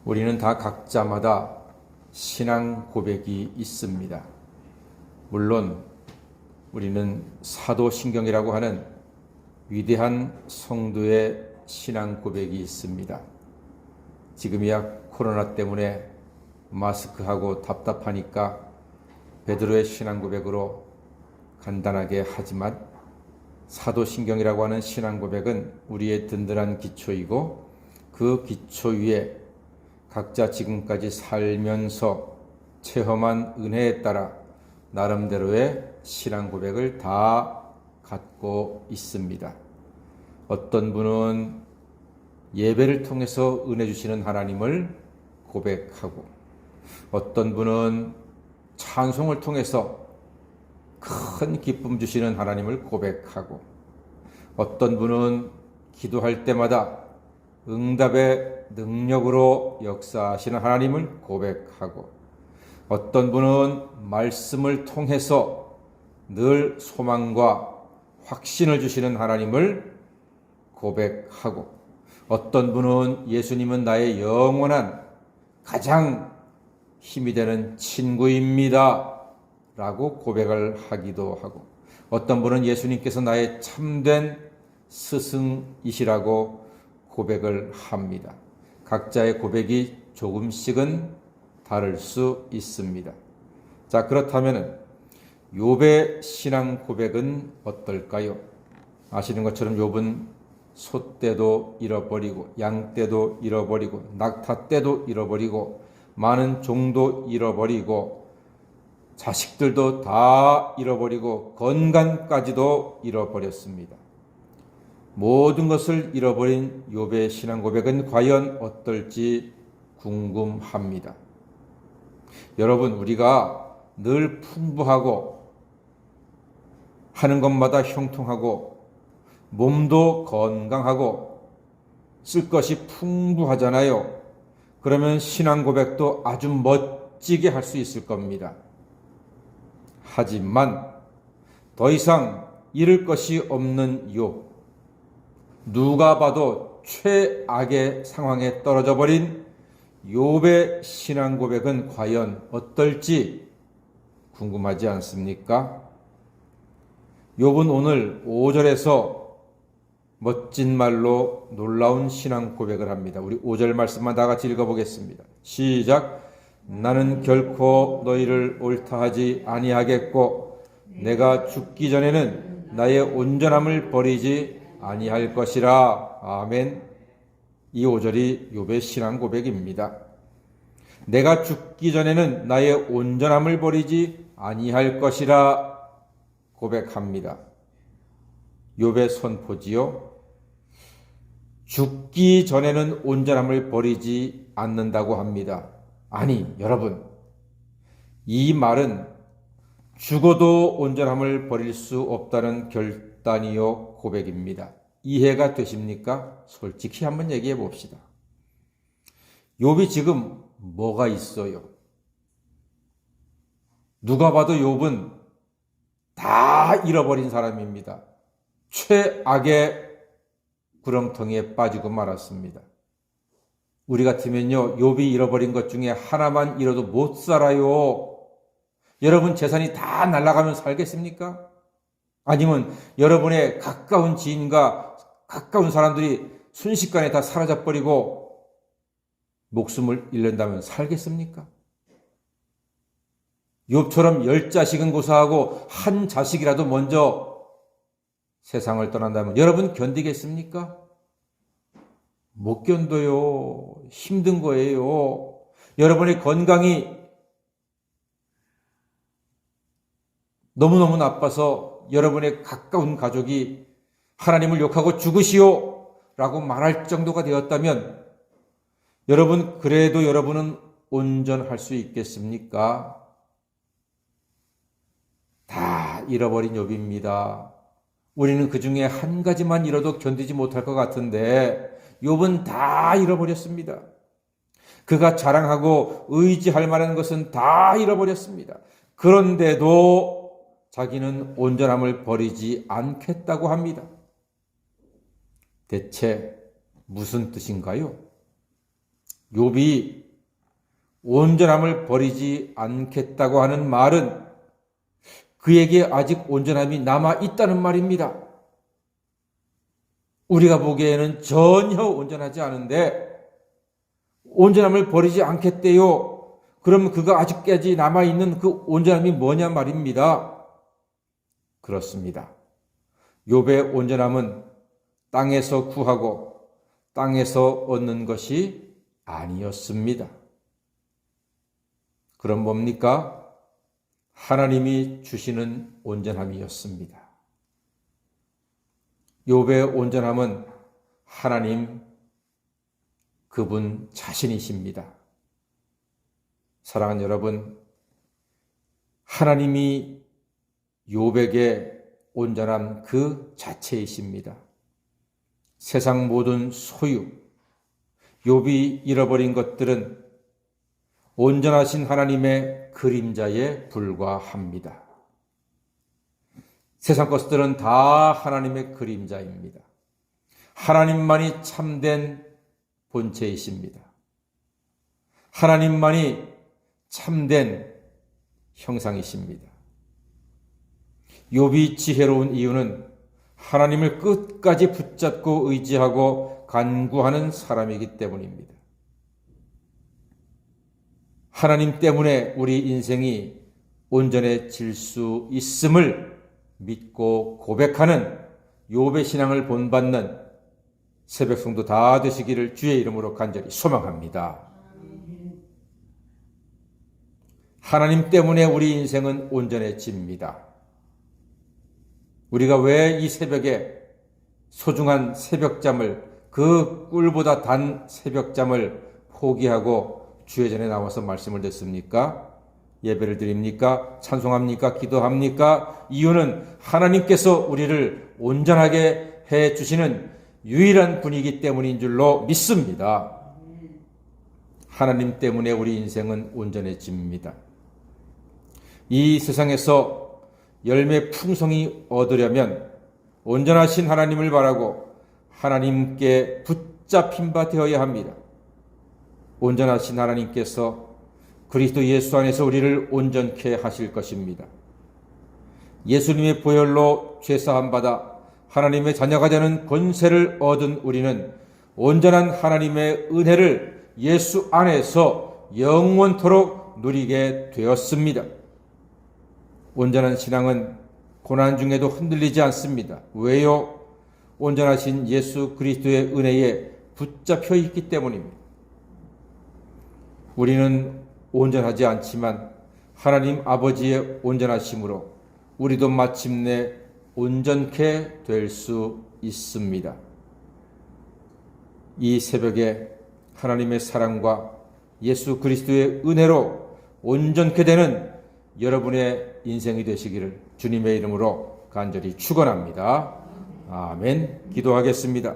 우리는 다 각자마다 신앙 고백이 있습니다. 물론 우리는 사도신경이라고 하는 위대한 성도의 신앙 고백이 있습니다. 지금이야 코로나 때문에 마스크하고 답답하니까 베드로의 신앙 고백으로 간단하게 하지만 사도신경이라고 하는 신앙 고백은 우리의 든든한 기초이고 그 기초 위에 각자 지금까지 살면서 체험한 은혜에 따라 나름대로의 신앙 고백을 다 갖고 있습니다. 어떤 분은 예배를 통해서 은혜 주시는 하나님을 고백하고, 어떤 분은 찬송을 통해서 큰 기쁨 주시는 하나님을 고백하고, 어떤 분은 기도할 때마다 응답의 능력으로 역사하시는 하나님을 고백하고, 어떤 분은 말씀을 통해서 늘 소망과 확신을 주시는 하나님을 고백하고, 어떤 분은 예수님은 나의 영원한 가장 힘이 되는 친구입니다 라고 고백을 하기도 하고, 어떤 분은 예수님께서 나의 참된 스승이시라고 고백을 합니다. 각자의 고백이 조금씩은 다를 수 있습니다. 자, 그렇다면 욥의 신앙 고백은 어떨까요? 아시는 것처럼 욥은 소떼도 잃어버리고 양떼도 잃어버리고 낙타떼도 잃어버리고 많은 종도 잃어버리고 자식들도 다 잃어버리고 건강까지도 잃어버렸습니다. 모든 것을 잃어버린 욥의 신앙 고백은 과연 어떨지 궁금합니다. 여러분, 우리가 늘 풍부하고 하는 것마다 형통하고 몸도 건강하고 쓸 것이 풍부하잖아요. 그러면 신앙 고백도 아주 멋지게 할 수 있을 겁니다. 하지만 더 이상 잃을 것이 없는 욥, 누가 봐도 최악의 상황에 떨어져 버린 욥의 신앙 고백은 과연 어떨지 궁금하지 않습니까? 욥은 오늘 5절에서 멋진 말로 놀라운 신앙 고백을 합니다. 우리 5절 말씀만 다 같이 읽어보겠습니다. 시작. 나는 결코 너희를 옳다 하지 아니하겠고 내가 죽기 전에는 나의 온전함을 버리지 아니할 것이라. 아멘. 이 5절이 욥의 신앙 고백입니다. 내가 죽기 전에는 나의 온전함을 버리지 아니할 것이라 고백합니다. 욥의 선포지요. 죽기 전에는 온전함을 버리지 않는다고 합니다. 아니, 여러분, 이 말은 죽어도 온전함을 버릴 수 없다는 결단이요 고백입니다. 이해가 되십니까? 솔직히 한번 얘기해 봅시다. 욥이 지금 뭐가 있어요? 누가 봐도 욥은 다 잃어버린 사람입니다. 최악의 구렁텅이에 빠지고 말았습니다. 우리 같으면요, 욥이 잃어버린 것 중에 하나만 잃어도 못 살아요. 여러분 재산이 다 날아가면 살겠습니까? 아니면 여러분의 가까운 지인과 가까운 사람들이 순식간에 다 사라져버리고 목숨을 잃는다면 살겠습니까? 욥처럼 10자식은 고사하고 한 자식이라도 먼저 세상을 떠난다면 여러분 견디겠습니까? 못 견뎌요. 힘든 거예요. 여러분의 건강이 너무너무 나빠서 여러분의 가까운 가족이 하나님을 욕하고 죽으시오 라고 말할 정도가 되었다면 여러분, 그래도 여러분은 온전할 수 있겠습니까? 다 잃어버린 욥입니다. 우리는 그 중에 한 가지만 잃어도 견디지 못할 것 같은데 욥은 다 잃어버렸습니다. 그가 자랑하고 의지할 만한 것은 다 잃어버렸습니다. 그런데도 자기는 온전함을 버리지 않겠다고 합니다. 대체 무슨 뜻인가요? 욥이 온전함을 버리지 않겠다고 하는 말은 그에게 아직 온전함이 남아 있다는 말입니다. 우리가 보기에는 전혀 온전하지 않은데 온전함을 버리지 않겠대요. 그럼 그가 아직까지 남아있는 그 온전함이 뭐냐 말입니다. 그렇습니다. 욥의 온전함은 땅에서 구하고 땅에서 얻는 것이 아니었습니다. 그럼 뭡니까? 하나님이 주시는 온전함이었습니다. 욥의 온전함은 하나님 그분 자신이십니다. 사랑하는 여러분, 하나님이 욥에게 온전함 그 자체이십니다. 세상 모든 소유, 욥이 잃어버린 것들은 온전하신 하나님의 그림자에 불과합니다. 세상 것들은 다 하나님의 그림자입니다. 하나님만이 참된 본체이십니다. 하나님만이 참된 형상이십니다. 욥이 지혜로운 이유는 하나님을 끝까지 붙잡고 의지하고 간구하는 사람이기 때문입니다. 하나님 때문에 우리 인생이 온전해질 수 있음을 믿고 고백하는 욥의 신앙을 본받는 새벽 성도 다 되시기를 주의 이름으로 간절히 소망합니다. 하나님 때문에 우리 인생은 온전해집니다. 우리가 왜 이 새벽에 소중한 새벽잠을, 그 꿀보다 단 새벽잠을 포기하고 주의 전에 나와서 말씀을 듣습니까? 예배를 드립니까? 찬송합니까? 기도합니까? 이유는 하나님께서 우리를 온전하게 해 주시는 유일한 분이기 때문인 줄로 믿습니다. 하나님 때문에 우리 인생은 온전해집니다. 이 세상에서 열매 풍성이 얻으려면 온전하신 하나님을 바라고 하나님께 붙잡힌 바 되어야 합니다. 온전하신 하나님께서 그리스도 예수 안에서 우리를 온전케 하실 것입니다. 예수님의 보혈로 죄사함 받아 하나님의 자녀가 되는 권세를 얻은 우리는 온전한 하나님의 은혜를 예수 안에서 영원토록 누리게 되었습니다. 온전한 신앙은 고난 중에도 흔들리지 않습니다. 왜요? 온전하신 예수 그리스도의 은혜에 붙잡혀 있기 때문입니다. 우리는 온전하지 않지만 하나님 아버지의 온전하심으로 우리도 마침내 온전케 될 수 있습니다. 이 새벽에 하나님의 사랑과 예수 그리스도의 은혜로 온전케 되는 여러분의 인생이 되시기를 주님의 이름으로 간절히 축원합니다. 아멘. 기도하겠습니다.